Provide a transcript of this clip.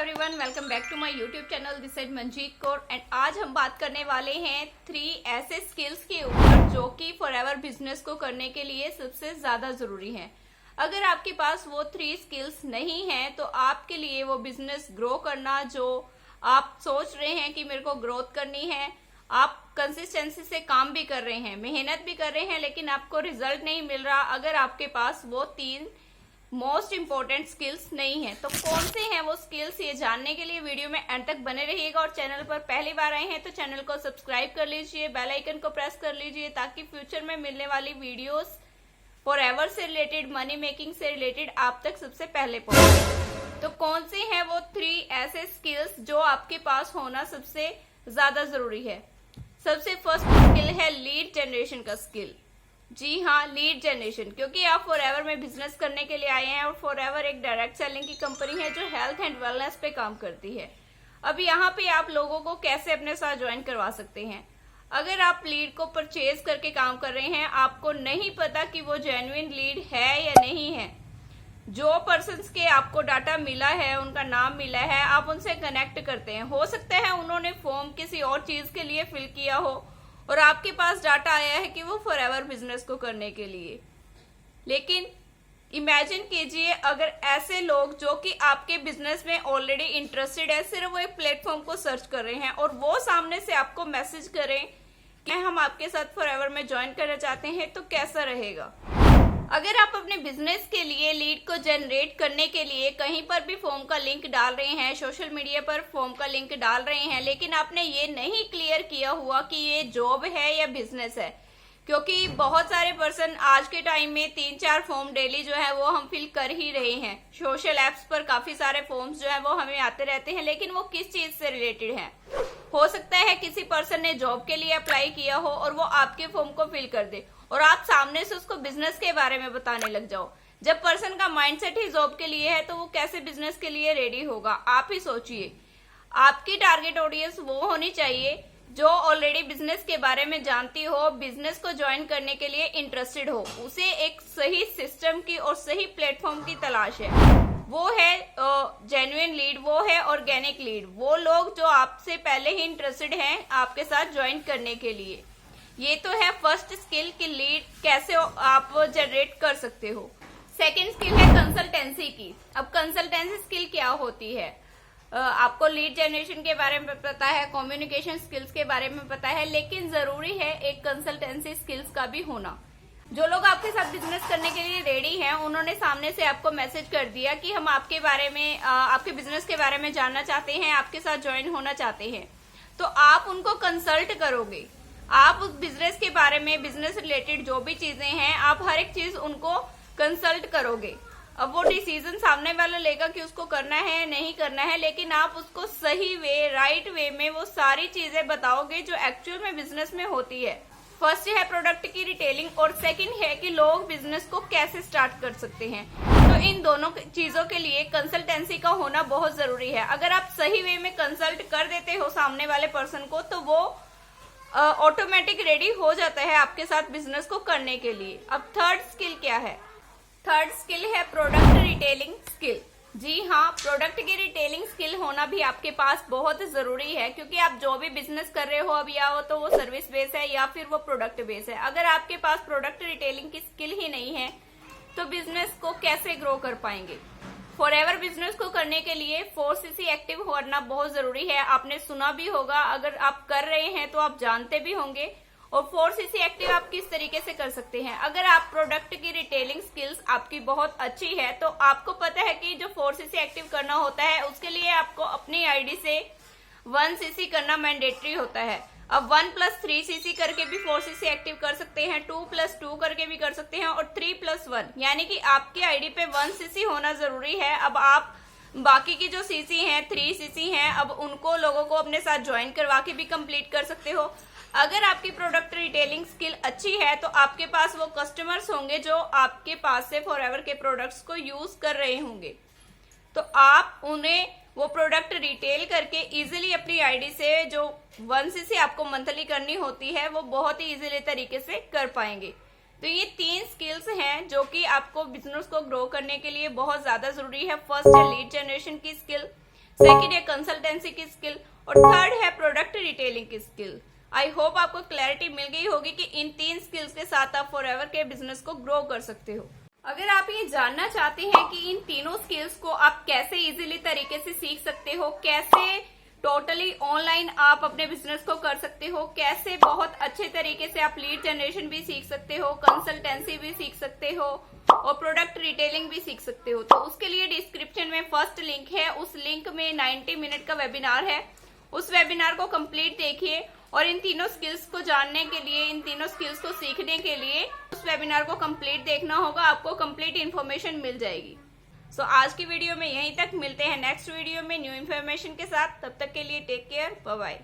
Everyone, welcome back to my YouTube channel. This is Manjeet Kaur and आज हम बात करने वाले हैं 3 ऐसे स्किल्स के ऊपर जो कि फॉरएवर बिजनेस को करने के लिए सबसे ज्यादा जरूरी हैं। अगर आपके पास वो 3 स्किल्स नहीं हैं तो आपके लिए वो बिजनेस ग्रो करना, जो आप सोच रहे हैं कि मेरे को ग्रोथ करनी है, आप कंसिस्टेंसी से काम भी कर रहे हैं, मेहनत भी कर रहे हैं, लेकिन आपको रिजल्ट नहीं मिल रहा अगर आपके पास वो 3 मोस्ट इंपॉर्टेंट स्किल्स नहीं है। तो कौन से हैं वो स्किल्स, ये जानने के लिए वीडियो में एंड तक बने रहिएगा। और चैनल पर पहली बार आए हैं तो चैनल को सब्सक्राइब कर लीजिए, बेल आइकन को प्रेस कर लीजिए ताकि फ्यूचर में मिलने वाली वीडियोस फॉरएवर से रिलेटेड, मनी मेकिंग से रिलेटेड आप तक सबसे पहले पहुंचे। तो कौन से हैं वो 3 ऐसे स्किल्स जो आपके पास होना सबसे ज्यादा जरूरी है। सबसे फर्स्ट स्किल है लीड जनरेशन का स्किल। जी हाँ, लीड जनरेशन, क्योंकि आप फॉरएवर में बिजनेस करने के लिए आए हैं और फॉरएवर एक डायरेक्ट सेलिंग की कंपनी है जो हेल्थ एंड वेलनेस पे काम करती है। अब यहाँ पे आप लोगों को कैसे अपने साथ ज्वाइन करवा सकते हैं। अगर आप लीड को परचेज करके काम कर रहे हैं, आपको नहीं पता कि वो जेन्युइन लीड है या नहीं है, जो पर्सन्स के आपको डाटा मिला है, उनका नाम मिला है, आप उनसे कनेक्ट करते हैं। हो सकता है उन्होंने फॉर्म किसी और चीज के लिए फिल किया हो और आपके पास डाटा आया है कि वो फॉरएवर बिजनेस को करने के लिए। लेकिन इमेजिन कीजिए अगर ऐसे लोग जो कि आपके बिजनेस में ऑलरेडी इंटरेस्टेड है, सिर्फ वो एक प्लेटफॉर्म को सर्च कर रहे हैं और वो सामने से आपको मैसेज करें कि हम आपके साथ फॉरएवर में ज्वाइन करना चाहते हैं, तो कैसा रहेगा। अगर आप अपने बिजनेस के लिए लीड को जनरेट करने के लिए कहीं पर भी फॉर्म का लिंक डाल रहे हैं, सोशल मीडिया पर फॉर्म का लिंक डाल रहे हैं, लेकिन आपने ये नहीं क्लियर किया हुआ कि ये जॉब है या बिजनेस है, क्योंकि बहुत सारे पर्सन आज के टाइम में 3-4 फॉर्म डेली जो है वो हम फिल कर ही रहे हैं। सोशल एप्स पर काफी सारे फॉर्म्स जो है वो हमें आते रहते हैं, लेकिन वो किस चीज से रिलेटेड है। हो सकता है किसी पर्सन ने जॉब के लिए अप्लाई किया हो और वो आपके फॉर्म को फिल कर दे और आप सामने से उसको बिजनेस के बारे में बताने लग जाओ। जब पर्सन का माइंडसेट ही जॉब के लिए है तो वो कैसे बिजनेस के लिए रेडी होगा। आप ही सोचिए, आपकी टारगेट ऑडियंस वो होनी चाहिए जो ऑलरेडी बिजनेस के बारे में जानती हो, बिजनेस को ज्वाइन करने के लिए इंटरेस्टेड हो, उसे एक सही सिस्टम की और सही प्लेटफॉर्म की तलाश है। वो है जेन्युइन लीड, वो है ऑर्गेनिक लीड, वो लोग जो आपसे पहले ही इंटरेस्टेड हैं आपके साथ ज्वाइन करने के लिए। ये तो है फर्स्ट स्किल कि लीड कैसे आप जनरेट कर सकते हो। सेकंड स्किल है कंसल्टेंसी की। अब कंसल्टेंसी स्किल क्या होती है। आपको लीड जनरेशन के बारे में पता है, कम्युनिकेशन स्किल्स के बारे में पता है, लेकिन जरूरी है एक कंसल्टेंसी स्किल्स का भी होना। जो लोग आपके साथ बिजनेस करने के लिए रेडी हैं, उन्होंने सामने से आपको मैसेज कर दिया कि हम आपके बारे में, आपके बिजनेस के बारे में जानना चाहते हैं, आपके साथ ज्वाइन होना चाहते हैं, तो आप उनको कंसल्ट करोगे। आप उस बिजनेस के बारे में, बिजनेस रिलेटेड जो भी चीजें हैं, आप हर एक चीज उनको कंसल्ट करोगे। अब वो डिसीजन सामने वाला लेगा कि उसको करना है या नहीं करना है, लेकिन आप उसको सही वे, राइट वे में वो सारी चीजें बताओगे जो एक्चुअल में बिजनेस में होती है। फर्स्ट है प्रोडक्ट की रिटेलिंग और सेकंड है कि लोग बिजनेस को कैसे स्टार्ट कर सकते हैं। तो इन दोनों चीजों के लिए कंसल्टेंसी का होना बहुत जरूरी है। अगर आप सही वे में कंसल्ट कर देते हो सामने वाले पर्सन को, तो वो ऑटोमेटिक रेडी हो जाता है आपके साथ बिजनेस को करने के लिए। अब थर्ड स्किल क्या है। थर्ड स्किल है प्रोडक्ट रिटेलिंग स्किल। जी हाँ, प्रोडक्ट की रिटेलिंग स्किल होना भी आपके पास बहुत जरूरी है, क्योंकि आप जो भी बिजनेस कर रहे हो, अब या तो वो सर्विस बेस है या फिर वो प्रोडक्ट बेस है। अगर आपके पास प्रोडक्ट रिटेलिंग की स्किल ही नहीं है तो बिजनेस को कैसे ग्रो कर पाएंगे। फॉरएवर बिजनेस को करने के लिए 4cc एक्टिव होना बहुत जरूरी है। आपने सुना भी होगा, अगर आप कर रहे हैं तो आप जानते भी होंगे। और 4cc एक्टिव आप किस तरीके से कर सकते हैं। अगर आप प्रोडक्ट की रिटेलिंग स्किल्स आपकी बहुत अच्छी है तो आपको पता है कि जो 4cc एक्टिव करना होता है उसके लिए आपको अपनी आईडी से 1cc करना मैंडेटरी होता है। अब 1+3cc करके भी 4cc एक्टिव कर सकते हैं, 2+2 करके भी कर सकते हैं और 3+1, यानी कि आपकी आईडी पे 1cc होना जरूरी है। अब आप बाकी की जो cc हैं, 3cc हैं, अब उनको लोगों को अपने साथ ज्वाइन करवा के भी कंप्लीट कर सकते हो। अगर आपकी प्रोडक्ट रिटेलिंग स्किल अच्छी है तो आपके पास वो कस्टमर्स होंगे जो आपके पास से फॉरएवर के प्रोडक्ट्स को यूज कर रहे होंगे, तो आप उन्हें वो प्रोडक्ट रिटेल करके इजीली अपनी आईडी से जो 1cc आपको मंथली करनी होती है वो बहुत ही इजीली तरीके से कर पाएंगे। तो ये 3 स्किल्स हैं जो कि आपको बिजनेस को ग्रो करने के लिए बहुत ज्यादा जरूरी है। फर्स्ट है लीड जनरेशन की स्किल, सेकंड है कंसल्टेंसी की स्किल और थर्ड है प्रोडक्ट रिटेलिंग की स्किल। आई होप आपको क्लैरिटी मिल गई होगी कि इन 3 स्किल्स के साथ आप फॉरएवर के बिजनेस को ग्रो कर सकते हो। अगर आप ये जानना चाहते हैं कि इन तीनों स्किल्स को आप कैसे इजीली तरीके से सीख सकते हो, कैसे टोटली ऑनलाइन आप अपने बिजनेस को कर सकते हो, कैसे बहुत अच्छे तरीके से आप लीड जनरेशन भी सीख सकते हो, कंसल्टेंसी भी सीख सकते हो और प्रोडक्ट रिटेलिंग भी सीख सकते हो, तो उसके लिए डिस्क्रिप्शन में फर्स्ट लिंक है। उस लिंक में 90 मिनट का वेबिनार है। उस वेबिनार को कंप्लीट देखिए और इन तीनों स्किल्स को जानने के लिए, इन तीनों स्किल्स को सीखने के लिए उस वेबिनार को कंप्लीट देखना होगा। आपको कंप्लीट इन्फॉर्मेशन मिल जाएगी। सो आज की वीडियो में यहीं तक। मिलते हैं नेक्स्ट वीडियो में न्यू इन्फॉर्मेशन के साथ। तब तक के लिए टेक केयर, बाय बाय।